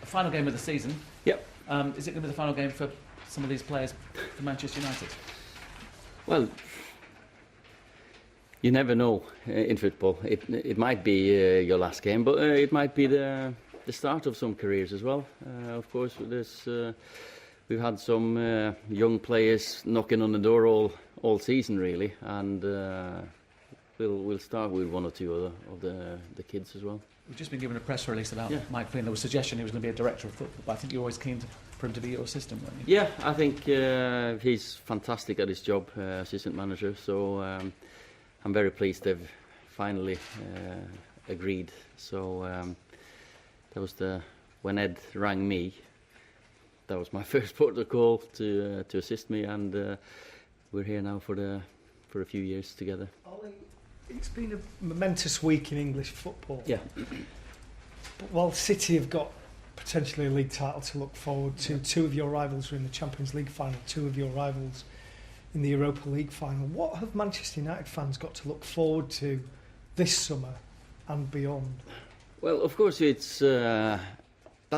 the final game of the season. Yep. Is it going to be the final game for some of these players for Manchester United? Well, you never know in football. It might be your last game, but it might be the start of some careers as well. Of course, we've had some young players knocking on the door all season really, and we'll start with one or two of the kids as well. We've just been given a press release about Mike Flynn. There was a suggestion he was going to be a director of football, but I think you're always keen for him to be your assistant, weren't you? Yeah, I think he's fantastic at his job, assistant manager. So I'm very pleased they've finally agreed. So that was when Ed rang me. That was my first port of call to assist me, and we're here now for a few years together. Ollie, it's been a momentous week in English football. Yeah. But while City have got potentially a league title to look forward to, two of your rivals are in the Champions League final, two of your rivals in the Europa League final. What have Manchester United fans got to look forward to this summer and beyond? Well, of course, it's that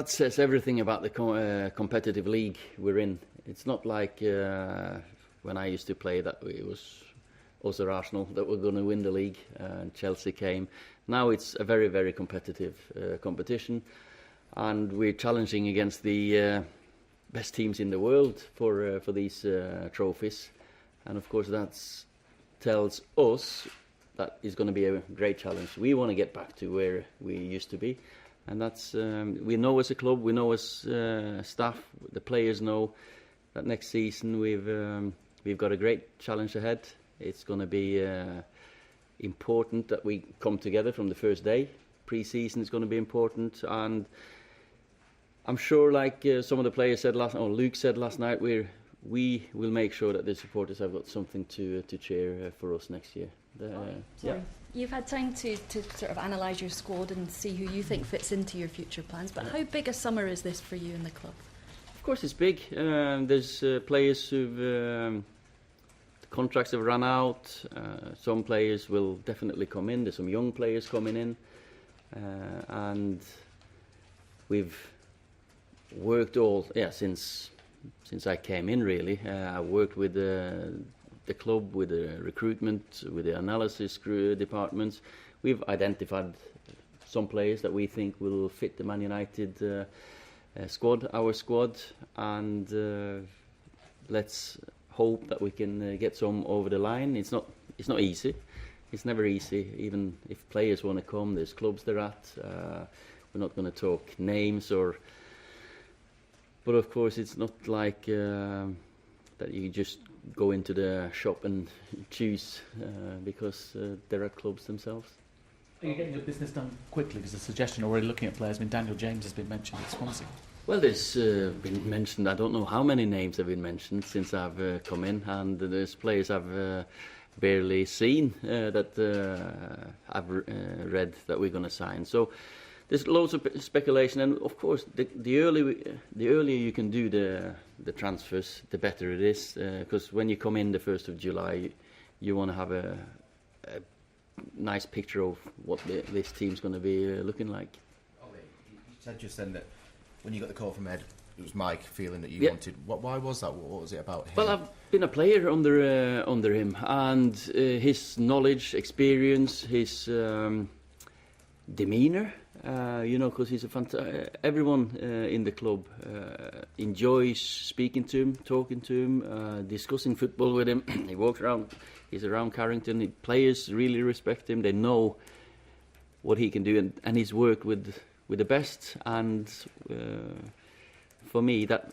says everything about the competitive league we're in. It's not like when I used to play that it was us or Arsenal that were going to win the league, and Chelsea came. Now it's a very, very competitive competition, and we're challenging against the best teams in the world for these trophies. And of course that tells us that it's going to be a great challenge. We want to get back to where we used to be, and that's we know as a club, we know as staff, the players know that next season we've got a great challenge ahead. It's going to be important that we come together from the first day. Pre-season is going to be important, and I'm sure, like some of the players said Luke said last night, we will make sure that the supporters have got something to cheer for us next year. Sorry. You've had time to sort of analyse your squad and see who you think fits into your future plans, but how big a summer is this for you in the club? Of course it's big. There's players who've contracts have run out. Some players will definitely come in. There's some young players coming in, and we've worked since I came in. Really, I worked with the club, with the recruitment, with the analysis departments. We've identified some players that we think will fit the Man United squad, our squad, and let's hope that we can get some over the line. It's not easy. It's never easy. Even if players want to come, there's clubs they're at. We're not going to talk names but of course it's not like that you just go into the shop and choose because there are clubs themselves. Are you getting your business done quickly? Because the suggestion already looking at players, Daniel James has been mentioned at Swansea. Well, there's been mentioned, I don't know how many names have been mentioned since I've come in, and there's players I've barely seen that I've read that we're going to sign. So there's loads of speculation, and of course the earlier you can do the transfers, the better it is, because when you come in the 1st of July, you want to have a nice picture of what this team's going to be looking like. Ollie, you said just then that when you got the call from Ed, it was Mike feeling that you wanted. Why was that? What was it about him? Well, I've been a player under him, and his knowledge, experience, his demeanour. Because he's everyone in the club enjoys speaking to him, talking to him, discussing football with him. He walks around. He's around Carrington. Players really respect him. They know what he can do, and he's worked with the best. And for me, that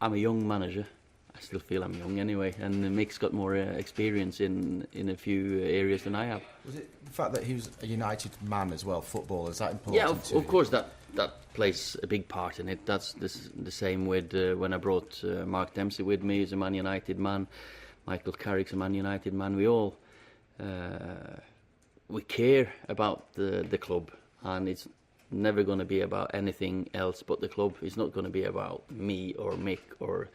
I'm a young manager. I still feel I'm young anyway, and Mick's got more experience in a few areas than I have. Was it the fact that he was a United man as well, football, is that important? Yeah, of course that plays a big part in it. That's the same with when I brought Mark Dempsey with me. He's a Man United man. Michael Carrick's a Man United man. We all we care about the club, and it's never going to be about anything else but the club. It's not going to be about me or Mick or.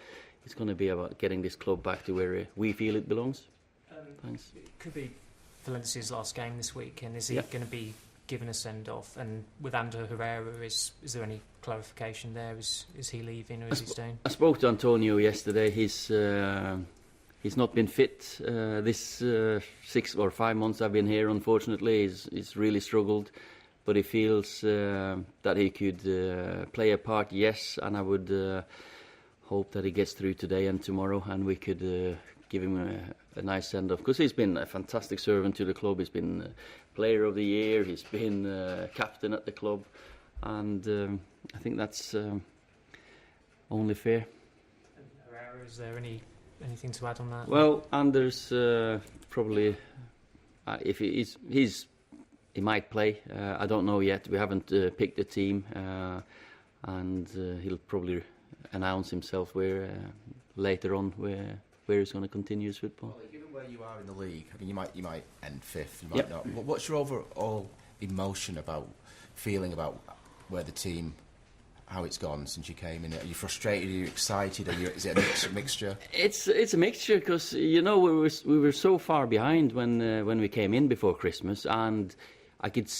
It's going to be about getting this club back to where we feel it belongs. Thanks. It could be Valencia's last game this week, and is he going to be given a send-off? And with Ander Herrera, is there any clarification there? Is he leaving or is he staying? I spoke to Antonio yesterday. He's not been fit this 6 or 5 months I've been here. Unfortunately, he's really struggled, but he feels that he could play a part. Yes, and I would hope that he gets through today and tomorrow, and we could give him a nice send-off, because he's been a fantastic servant to the club. He's been Player of the Year. He's been captain at the club, and I think that's only fair. And Herrera, is there anything to add on that? Well, Anders probably, if he might play. I don't know yet. We haven't picked the team, and he'll probably announce himself later on where he's going to continue his football. Well, given where you are in the league, I mean, you might end fifth, you might not. What's your overall emotion feeling about where the team, how it's gone since you came in? Are you frustrated? Are you excited? Is it a mixture? It's a mixture, because we were so far behind when we came in before Christmas, and I could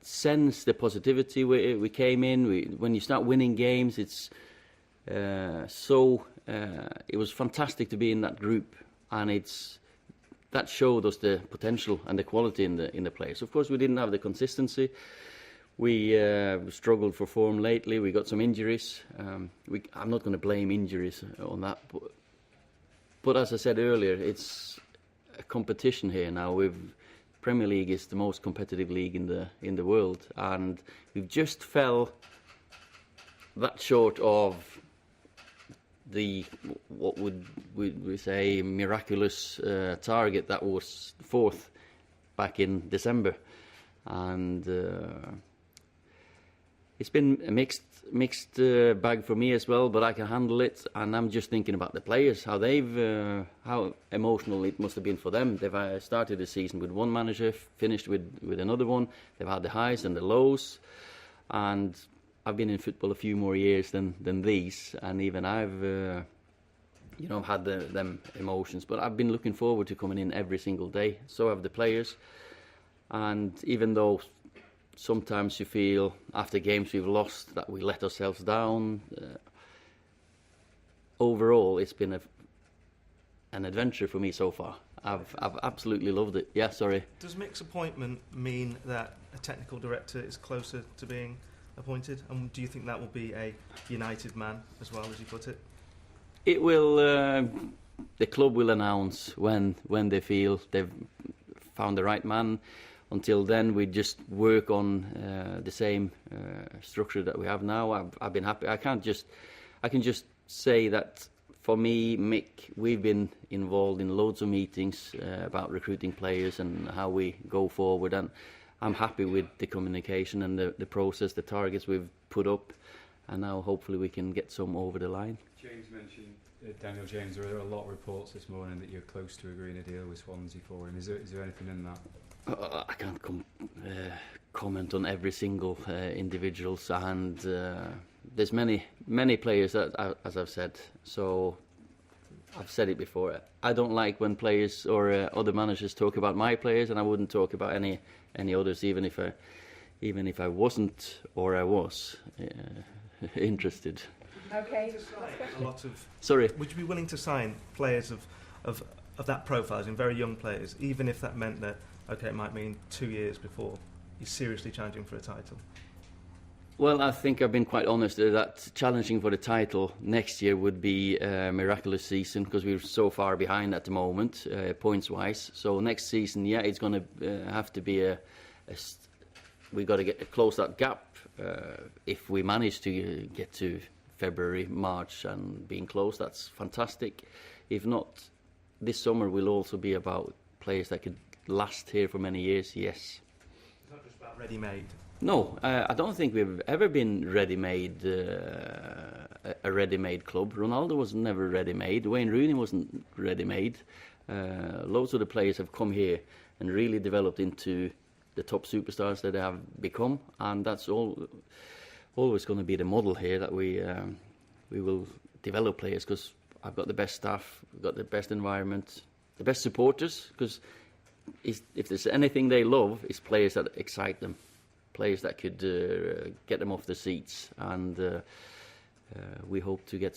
sense the positivity. We came in. When you start winning games, it's it was fantastic to be in that group, and that showed us the potential and the quality in the players. Of course, we didn't have the consistency. We struggled for form lately. We got some injuries. I'm not going to blame injuries on that, but as I said earlier, it's a competition here now. Premier League is the most competitive league in the world, and we've just fell that short of what would we say miraculous target that was 4th back in December, and it's been a mixed bag for me as well, but I can handle it, and I'm just thinking about the players, how emotional it must have been for them. They've started the season with one manager, finished with another one. They've had the highs and the lows, and I've been in football a few more years than these, and even I've had them emotions, but I've been looking forward to coming in every single day. So have the players, and even though sometimes you feel after games we've lost that we let ourselves down, overall it's been an adventure for me so far. I've absolutely loved it. Yeah, sorry. Does Mick's appointment mean that a technical director is closer to being appointed, and do you think that will be a united man as well, as you put it? It will. The club will announce when they feel they've found the right man. Until then, we just work on the same structure that we have now. I've been happy. I can just say that for me, Mick, we've been involved in loads of meetings about recruiting players and how we go forward, and I'm happy with the communication and the process, the targets we've put up, and now hopefully we can get some over the line. James mentioned, Daniel James, there are a lot of reports this morning that you're close to agreeing a deal with Swansea for him. Is there anything in that? I can't comment on every single individuals, and there's many players that, as I've said, so I've said it before. I don't like when players or other managers talk about my players, and I wouldn't talk about any others, even if I wasn't or I was interested. Okay. A lot of. Sorry. Would you be willing to sign players of that profile, as in very young players, even if that meant that, okay, it might mean 2 years before he's seriously challenging for a title? Well, I think I've been quite honest that challenging for the title next year would be a miraculous season, because we're so far behind at the moment, points-wise. So next season, yeah, it's going to have to be we've got to close that gap. If we manage to get to February, March and being close, that's fantastic. If not, this summer will also be about players that could last here for many years, yes. It's not just about ready-made. No, I don't think we've ever been ready-made, a ready-made club. Ronaldo was never ready-made. Wayne Rooney wasn't ready-made. Loads of the players have come here and really developed into the top superstars that they have become, and that's always going to be the model here, that we will develop players, because I've got the best staff, we've got the best environment, the best supporters, because if there's anything they love, it's players that excite them, players that could get them off the seats, and we hope to get